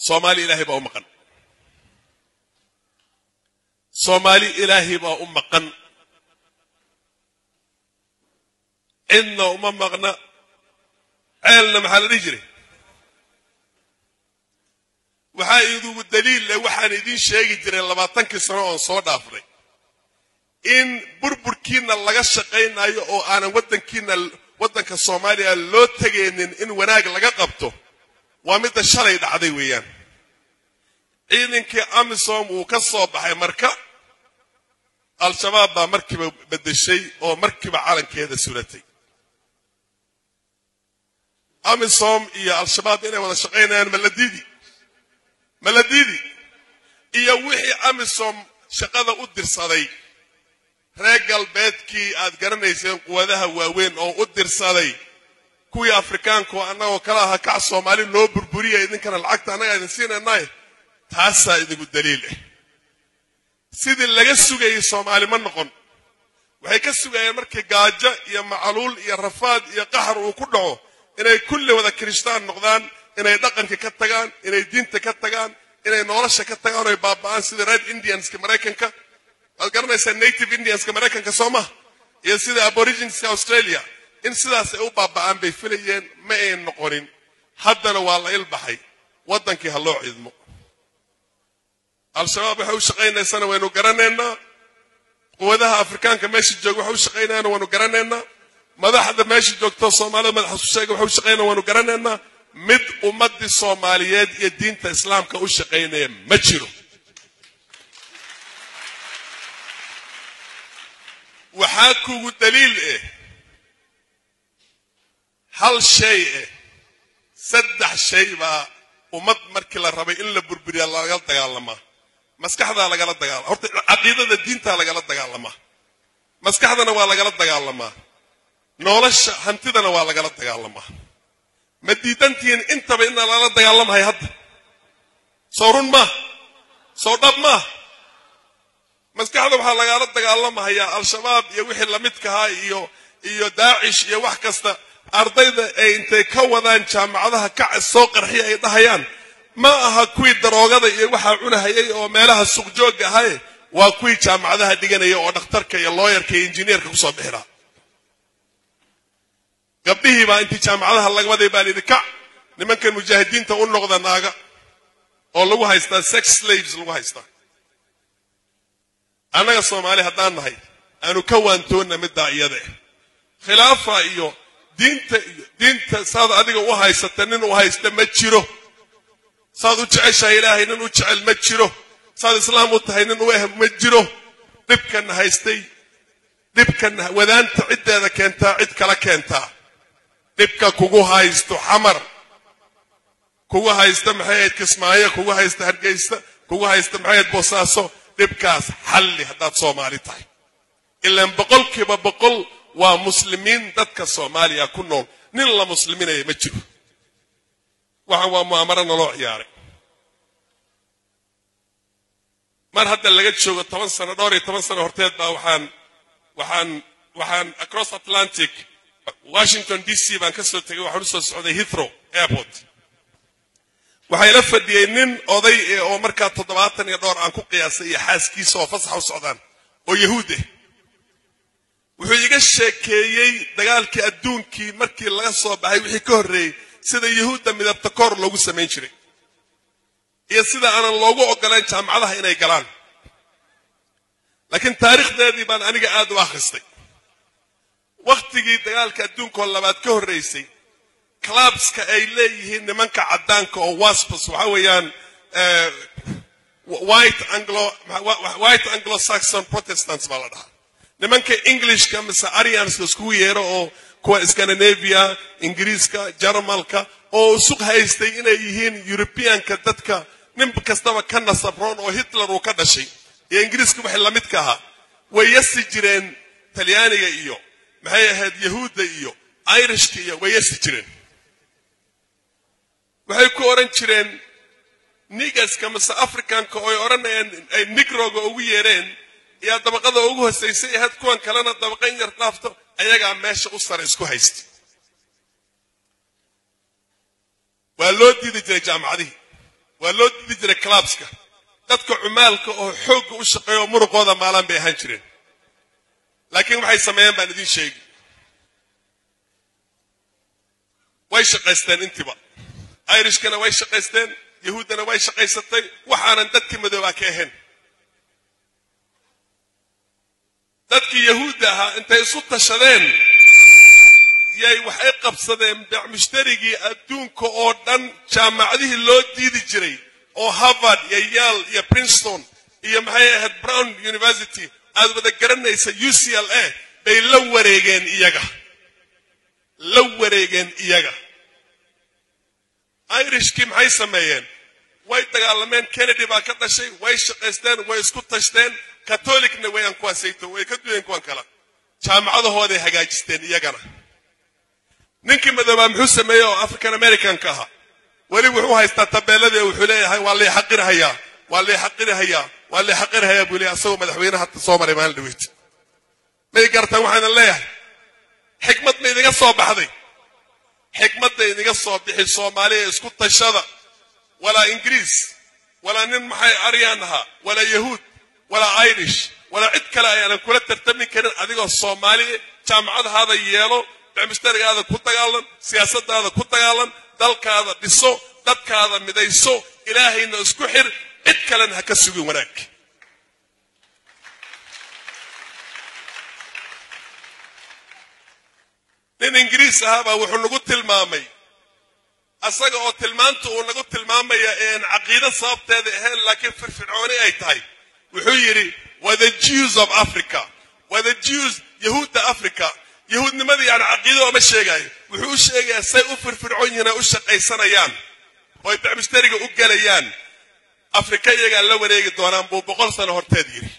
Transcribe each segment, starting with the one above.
Somali ilaahi baa u maqan Somali ilaahi baa u maqan inna uma maqna ceelna maxaa la dhihi jiray waxaa iidugu daliil leh waxaan idin sheegi jiray 20 sano oo soo dhaafnay in burburkiina laga shaqeynayo oo aanan wadanka Soomaaliya loo tageenin in wanaag laga qabto waa mid shalay dhacday weeyaan ciidankii AMISOM uu ka soo baxay marka al-shabaab baa markiiba bedeshay oo markiiba calankeeda suratay AMISOM iyo al-shabaab inay wada shaqeynayaan maladidi iyo wixii AMISOM shaqada u dirsaday reer galbeedkii aad garanayseen quwadaha waaweyn oo u dirsaday kuwii Afrikaanku annagoo kala aha kac Soomaali loo burburiyay idinkana lacagta anaga idin siinaynaay taasaa idinku daliil ah sidii laga sugayay Soomaali ma noqon waxay ka sugayeen markii gaajo iyo macaluul iyo rafaad iyo qaxar uu ku dhaco inay kulli wada Kristaan noqdaan inay dhaqanka ka tagaan inay diinta ka tagaan inay nolosha ka tagaan oo baaba'aan sida Red Indians ka Mareykanka aad garanaysaa Native Indians ka Mareykanka Soomaa iyo sida Aborigines ka Australia in sidaas ay u baaba'aan bay filayeen ma ay noqonin haddana waa la ilbaxay wadankii ha loo ciidmo al-shabaab waxa uu shaqeynaysan waynu garaneynaa quwadaha Afrikaanka meesha jooga waxa uu shaqeynayaan waynu garaneynaa madaxda meesha joogto Soomaalida madaxda sheega waxa uu shaqeynayaan waynu garaneynaa mid ummadii Soomaaliyeed iyo diinta Islaamka u shaqeynaya ma jiro waxaa kugu daliil ah hal shay saddex shay baa ummad markii la rabay in la burburiyo laga dagaalamaa maskaxda lagala dagaalamaa horta aqoonta diinta lagala dagaalamaa maskaxdana waa lagala dagaalamaa nolosha hantidana waa lagala dagaalamaa ma diidantiin intaba in la dagaalamahay hadda soorun ma soo dhab ma maskaxda waxa lagala dagaalamayaa al-shabaab iyo wixii la midka ah iyo daacish iyo wax kasta ardayda ay intay ka wadaan jaamacadaha ka soo qarxiya ay dhahayaan ma aha kuwii daroogada iyo waxa cunahayay oo meelaha suuq joog ahay waa kuwii jaamacadaha dhiganaya oo dhakhtarka iyo lawyerka iyo engineerka ku soo bixira gabdhihii baa intii jaamacadaha laga waday baa lidka nimankan mujaahidiinta u noqda naaga oo lagu haystaa sex slaves lagu haystaa anaga Soomaali haddaan nahay aanu ka waantoona midda iyada khilaafa iyo diinta saad adiga u haysata nin u haysta ma jiro saad u jeceshahay ilaahay nin u jecel ma jiro saad islaam u tahay nin u ma jiro dibkan haystay dibkan wadaanta cideeda keentaa cid kala keentaa dibka kugu haysto xamar kugu haysta maxay Kismaayo kugu haysta Hargeysa kugu haysta maxay Boosaaso dibkaas xalli haddaad Soomaali tahay ilaa boqolkiiba boqol waa muslimiin dadka Soomaaliya ku nool nin la musliminay ma jiro waxa waa mu'amarana loo ciyaaray mar hadda laga joogo 10 sano dhowr iyo 10 sano horteed baa waxaan across Atlantic Washington DC baan ka soo tagay waxaan u soo socday Heathrow Airport waxay la fadhiyay nin oday oo markaa 70 iyo dhowr aan ku qiyaasay iyo xaaskiisa oo fasax u socdaan oo yahuud ah wuxuu iga sheekeeyay dagaalkii adduunkii markii laga soo baxay wixii ka horeeyay sida yahuudda midabta koor loogu sameyn jiray iyo sida aan loogu ogolaan jaamacadaha inay galaan laakiin taariikhdeedii baan aniga aad u akhristay waqtigii dagaalka adduunka labaad ka horeysay clubska ay leeyihiin nimanka cadaanka oo WASPs waxa weeyaan white Anglo-Saxon Protestants baa la dhahaa nimanka Englishka mise Aryans isku yeero oo kuwa Scandinavia Ingiriiska Jarmalka oo suuq haystay inay yihiin Europeanka dadka nin kastaba ka nasabroon oo Hitler uu ka dhashay iyo Ingiriiska waxa la mid ka ahaa way yasi jireen Talyaaniga iyo maxay ahayd Yahuudda iyo Irishka iyo way yasi jireen waxay ku oran jireen nigaska mise Africanka oo oranayeen ay nigroga ugu yeereen iyo dabaqada ugu hooseysay ee had kuwan kalena dabaqan yar dhaafto ayaga meesha u sare isku haysta waa loo diiday jiray jaamacadii waa loo didi jiray clubska dadka cumaalka oo xoog u shaqeeyo muruqooda maalan bay ahaan jireen laakiin waxay sameeyeen baan idin sheegi way shaqaysteen intiba Irishkana way shaqaysteen yahuudana way shaqaysatay waxaanan dadkii madooba ka ahayn dadkii yahuudda ahaa intay isu tashadeen yay waxay qabsadeen mustarigii adduunka oo dhan jaamacadihii loo diidi jiray oo Harvard iyo Yale iyo Princeton iyo maxay ahayd Brown University aad wada garanaysa UCLA bay la wareegeen iyaga Irishkii maxay sameeyeen way dagaalameen Kennedy baa ka dhashay way shaqaysteen way isku tashteen Catholicna way aan kuwaasayto way ka duween kuwan kala jaamacadahooda hagaajisteen iyagana ninkii madooba muxuu sameeyay oo African American ka ahaa wali wuxuu haystaa tabeelada wuxuu leeyahay waa la xaqirayaa buu leeyahay asagoo madaxweynaha hadda soo maray maalin dhaweyd may gartaan waxaan leeyahay xikmad ma idiga soo baxday xikmadda idiga soo bixi Soomaaliya isku tashada wala Ingiriis wala nin maxay Aryan ahaa wala Yahuud wala Irish wala cid kale ayaan kula tartami karin adigoo Soomaali jaamacadaada yeelo mustarigaada ku dagaalan siyaasadaada ku dagaalan dalkaada dhiso dadkaada midayso ilaahayna isku xir cid kalena ha ka sugin wanaag nin Ingiriis ahaba wuxuu nagu tilmaamay asaga oo tilmaantu uu nagu tilmaamaya in aqeeda sababteeda ahayn laakiin firfircooni ay tahay wuxuu yiri waa the Jews of Africa waa the Jews yahuudda Africa yahuudnimadii aan aqeedo ma sheegayo wuxuu sheegay say u firfircoon yihiin u shaqaysanayaan oo ay mustariga u galayaan Afrika iyaga la wareegi doonaan buu 100 sano horteed yiri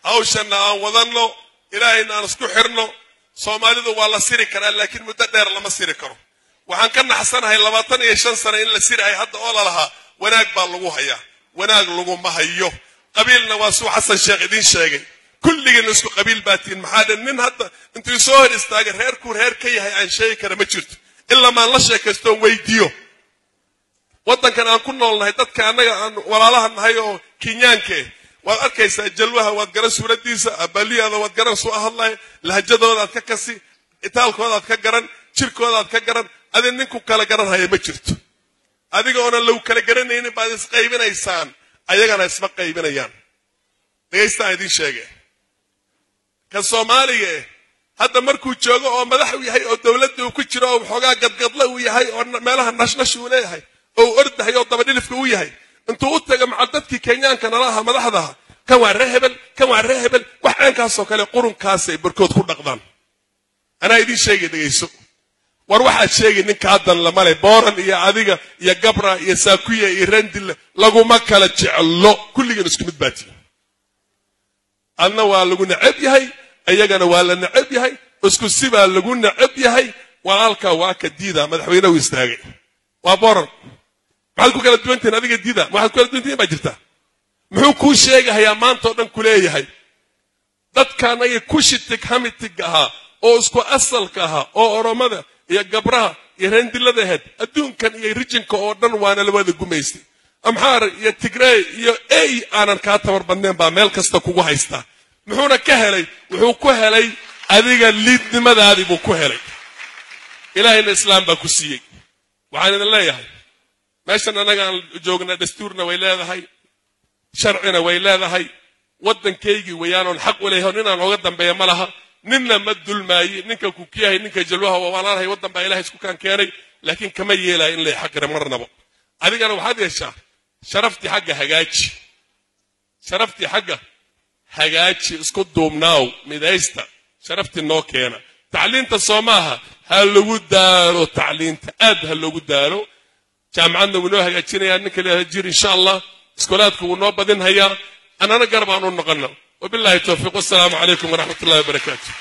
hawshana aan wadano ilaahayna aan isku xirno Soomaalidu waa la siri karaa laakiin muddo dheer lama siri karo waxaan ka naxsanahay 25 sano in la siraay hadda oo la lahaa wanaag baa lagu hayaa wanaag lagu ma hayo qabiilna waa soo Xasan Sheekh idin sheegay kulligeen isku qabiil baatiin maxaa nin hadda intuu soo hor istaagay reer ka yahay aan sheegi kara ma jirto illa ma la sheekaysto weydiyo wadankan aan ku noolnahay dadka anaga aan walaalaha nahay oo Kenyaanka waad arkaysaa jalwaha waad garan suuradiisa abaliyada waad garan soo hadlay lahjadooda aad ka kasi itaalkooda aad ka garan jirkooda aad ka garan adin ninku kala garan haya ma jirto adiga oo law kala garanaynin baad is qaybinaysaan ayagana isma qaybinayaan dhageysta idin sheegay ka Soomaaliga hadda markuu joogo oo madax u yahay oo dawladda uu ku jiro oo xogaa gadgadla uu yahay oo meelaha nashnash uu leeyahay oo ordahay oo daba dhilifka uu yahay intuu u taga macadadkii Kenyaanka nalaha madaxda kan waa reehebel wax aan ka soo kale qurunkaas ay barkood ku dhaqdaan ana idin sheegay dhageyso war waxa sheegay ninka hadan la malay booran iyo adiga iyo gabra iyo saakuya iyo rendil lagu ma kala jeclo kulligeen isku mid baati anna waa lagu nacab yahay ayagana waa la nacab yahay isku siba lagu nacab yahay walaalka waa ka diida madaxweynaha istaagay waa booran maxaa ku kala duwantiin adiga diida maxaa ku kala duwantiin ba jirta muxuu ku sheegayaa maanta oo dhan ku leeyahay dadkan ay ku shitig hamitig aha oo isku asalka aha oo oromada iyo gabraha iyo rendilada head adduunkan iyo regionka oo dhan waana la wada gumaystay amxaar iyo Tigray iyo ay aanan ka tabar badneen ba meel kasta kugu haysta muxuuna ka helay wuxuu ku helay adiga liidnimadaadii buu ku helay ilaahayna islaam ba ku siiyay waxaan leeyahay meeshan anaga joogna dastuurna way leedahay sharcina way leedahay wadankaygi wayaanon xaq u leeyahay inaan uga dambeeyo malaha ninna ma dulmaayi ninka ku kiyahay ninka jalwaha walaalahay wadan baa ilaahay isku kan keenay laakiin kama yeelay in la xaqira marnaba adigana waxaad yeeshaa sharafti xagga hagaaji isku duubnaaw midaysta sharafti noo keena tacliinta Soomaha ha lagu daaro tacliinta aad ha lagu daaro jaamacadna wuu noo hagaajinayaa ninka leeyahay jir insha Allah iskoolaadku wuu noo badin hayaa anana garab aan u noqono wabillahi tawfiiq wasalaamu calaykum wa rahmatullahi wa barakaatuh